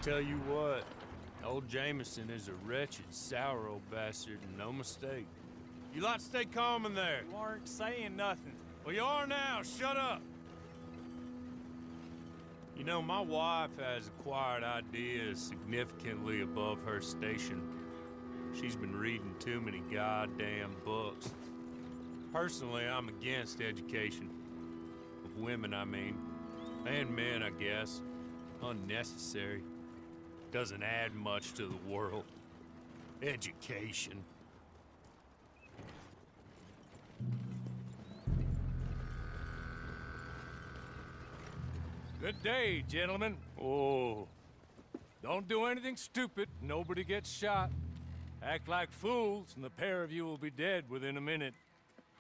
tell you what, old Jameson is a wretched, sour old bastard, and no mistake. You lot stay calm in there. You aren't saying nothing. Well, you are now. Shut up. You know, my wife has acquired ideas significantly above her station. She's been reading too many goddamn books. Personally, I'm against education. Of women, I mean. And men, I guess. Unnecessary. Doesn't add much to the world. Education. Good day, gentlemen. Oh. Don't do anything stupid. Nobody gets shot. Act like fools, and the pair of you will be dead within a minute.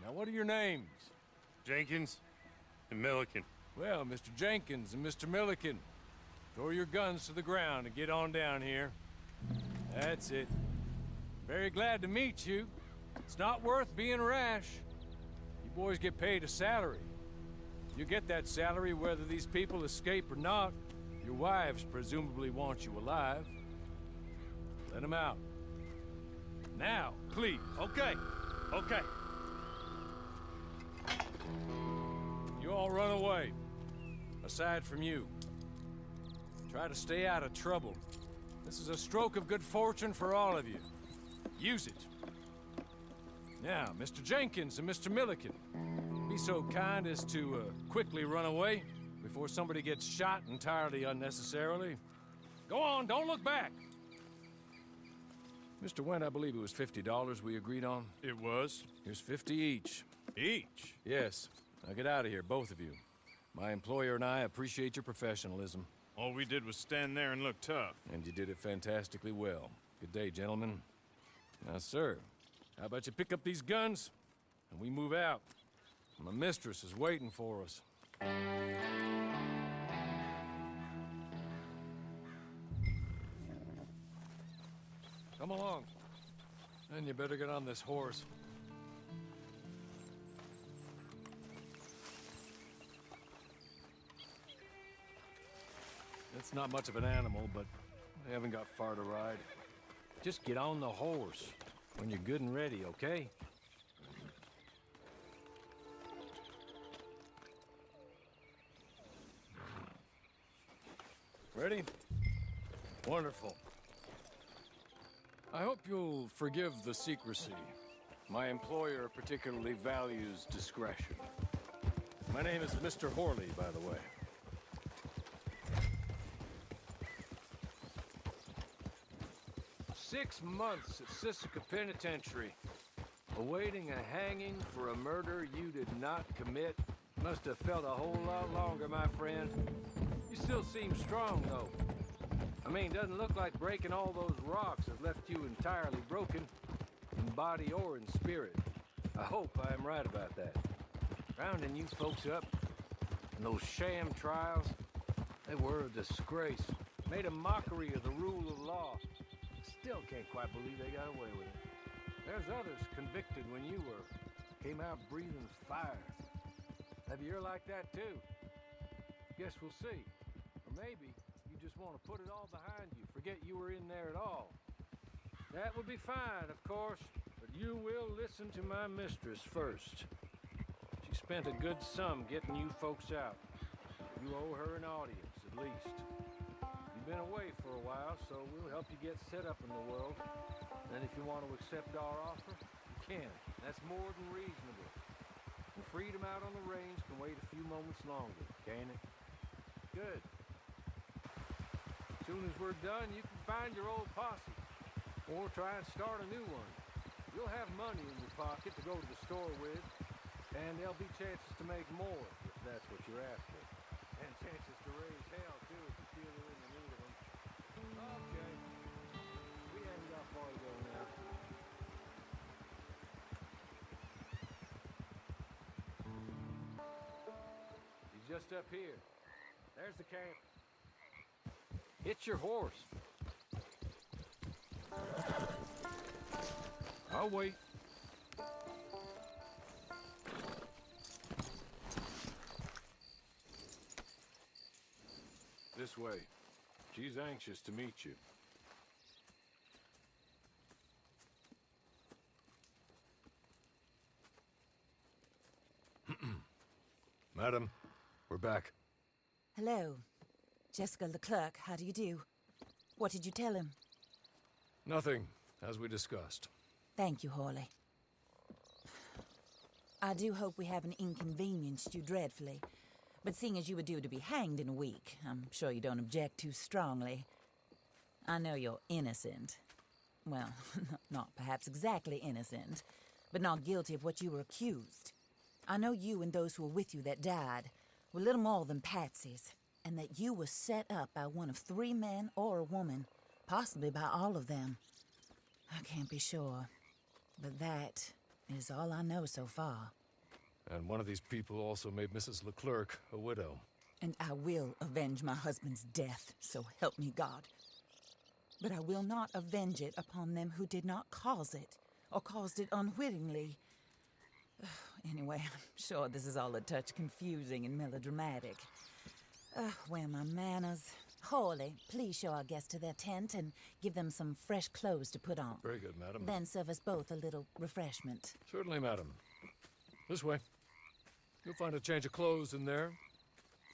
Now, what are your names? Jenkins and Milliken. Well, Mr. Jenkins and Mr. Milliken, throw your guns to the ground and get on down here. That's it. Very glad to meet you. It's not worth being rash. You boys get paid a salary. You get that salary whether these people escape or not. Your wives presumably want you alive. Let them out. Now, please. Okay. Okay. You all run away. Aside from you. Try to stay out of trouble. This is a stroke of good fortune for all of you. Use it. Now, Mr. Jenkins and Mr. Milliken, be so kind as to quickly run away before somebody gets shot entirely unnecessarily. Go on, don't look back. Mr. Wendt, I believe it was $50 we agreed on. It was. Here's 50 each. Each? Yes. Now get out of here, both of you. My employer and I appreciate your professionalism. All we did was stand there and look tough. And you did it fantastically well. Good day, gentlemen. Now, sir, how about you pick up these guns, and we move out? My mistress is waiting for us. Come along. And you better get on this horse. It's not much of an animal, but they haven't got far to ride. Just get on the horse when you're good and ready, okay? Ready? Wonderful. I hope you'll forgive the secrecy. My employer particularly values discretion. My name is Mr. Horley, by the way. 6 months at Sisika Penitentiary, awaiting a hanging for a murder you did not commit. Must have felt a whole lot longer, my friend. You still seem strong, though. I mean, doesn't look like breaking all those rocks has left you entirely broken, in body or in spirit. I hope I am right about that. Rounding you folks up, and those sham trials, they were a disgrace. Made a mockery of the rule of law. Still can't quite believe they got away with it. There's others convicted when you were. Came out breathing fire. Maybe you're like that too. Guess we'll see. Or maybe you just want to put it all behind you. Forget you were in there at all. That would be fine, of course. But you will listen to my mistress first. She spent a good sum getting you folks out. You owe her an audience, at least. You've been away for a while, so we'll help you get set up in the world. And if you want to accept our offer, you can. That's more than reasonable. And freedom out on the range can wait a few moments longer, can't it? Good. As soon as we're done, you can find your old posse. Or try and start a new one. You'll have money in your pocket to go to the store with. And there'll be chances to make more, if that's what you're after. And chances to raise hell, too, if you feel you're in the need of them. Okay. We haven't got far to go now. He's just up here. There's the camp. Hit your horse. I'll wait. This way. She's anxious to meet you. Madam, we're back. Hello. Jessica Leclerc, how do you do? What did you tell him? Nothing, as we discussed. Thank you, Hawley. I do hope we haven't inconvenienced you dreadfully. But seeing as you were due to be hanged in a week, I'm sure you don't object too strongly. I know you're innocent. Well, not perhaps exactly innocent, but not guilty of what you were accused. I know you and those who were with you that died were little more than patsies, and that you were set up by one of 3 men or a woman, possibly by all of them. I can't be sure, but that is all I know so far. And one of these people also made Mrs. Leclerc a widow. And I will avenge my husband's death, so help me God. But I will not avenge it upon them who did not cause it, or caused it unwittingly. Anyway, I'm sure this is all a touch confusing and melodramatic. Where are my manners? Hawley, please show our guests to their tent and give them some fresh clothes to put on. Very good, madam. Then serve us both a little refreshment. Certainly, madam. This way. You'll find a change of clothes in there,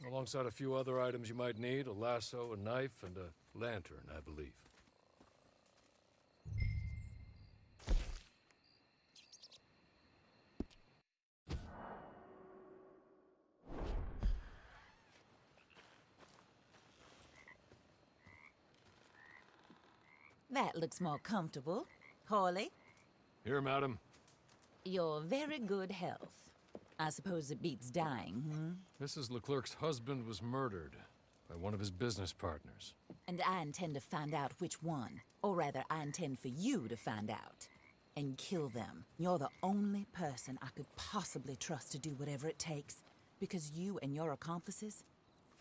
alongside a few other items you might need, a lasso, a knife, and a lantern, I believe. That looks more comfortable. Hawley, Here, madam. your very good health. I suppose it beats dying, Mrs. Leclerc's husband was murdered by one of his business partners. And I intend to find out which one. Or rather, I intend for you to find out. And kill them. You're the only person I could possibly trust to do whatever it takes. Because you and your accomplices,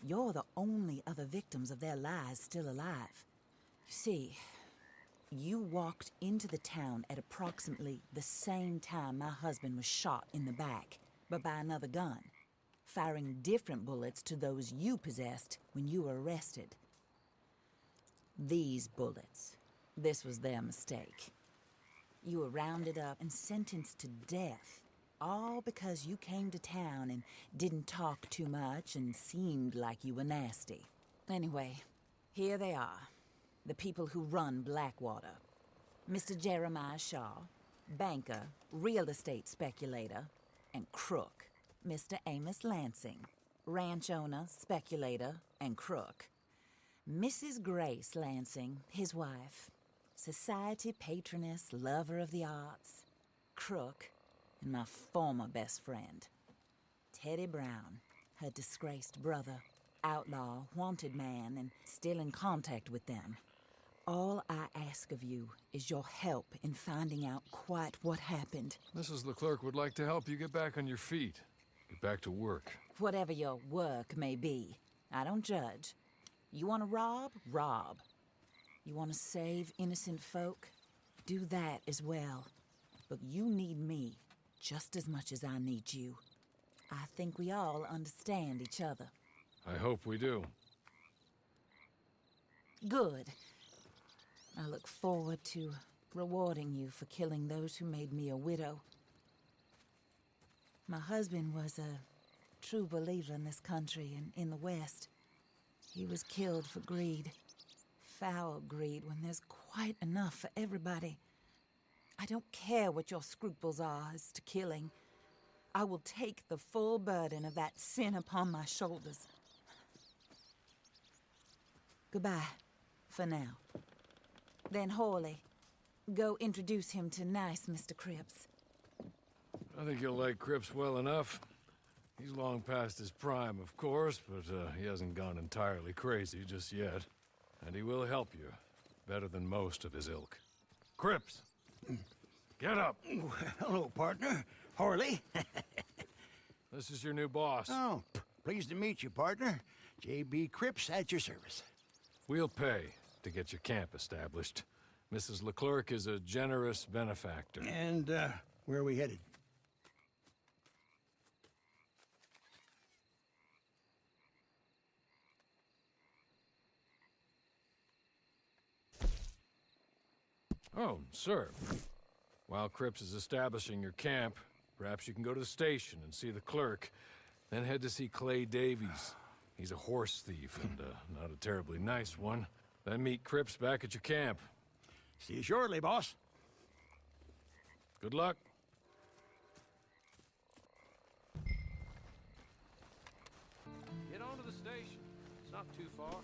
you're the only other victims of their lies still alive. You see, you walked into the town at approximately the same time my husband was shot in the back, but by another gun, firing different bullets to those you possessed when you were arrested. These bullets, this was their mistake. You were rounded up and sentenced to death, all because you came to town and didn't talk too much and seemed like you were nasty. Anyway, here they are. The people who run Blackwater. Mr. Jeremiah Shaw, banker, real estate speculator, and crook. Mr. Amos Lansing, ranch owner, speculator, and crook. Mrs. Grace Lansing, his wife, society patroness, lover of the arts, crook, and my former best friend. Teddy Brown, her disgraced brother, outlaw, wanted man, and still in contact with them. All I ask of you is your help in finding out quite what happened. Mrs. Leclerc would like to help you get back on your feet. Get back to work. Whatever your work may be, I don't judge. You want to rob? Rob. You want to save innocent folk? Do that as well. But you need me just as much as I need you. I think we all understand each other. I hope we do. Good. I look forward to rewarding you for killing those who made me a widow. My husband was a true believer in this country and in the West. He was killed for greed. Foul greed when there's quite enough for everybody. I don't care what your scruples are as to killing. I will take the full burden of that sin upon my shoulders. Goodbye, for now. Then Hawley, go introduce him to nice Mr. Cripps. I think you'll like Cripps well enough. He's long past his prime, of course, but he hasn't gone entirely crazy just yet. And he will help you, better than most of his ilk. Cripps! Get up! Hello, partner. Hawley. This is your new boss. Oh, pleased to meet you, partner. J.B. Cripps at your service. We'll pay to get your camp established. Mrs. Leclerc is a generous benefactor. And, where are we headed? Oh, sir. While Cripps is establishing your camp, perhaps you can go to the station and see the clerk, then head to see Clay Davies. He's a horse thief, and not a terribly nice one. Then meet Cripps back at your camp. See you shortly, boss. Good luck. Get on to the station. It's not too far.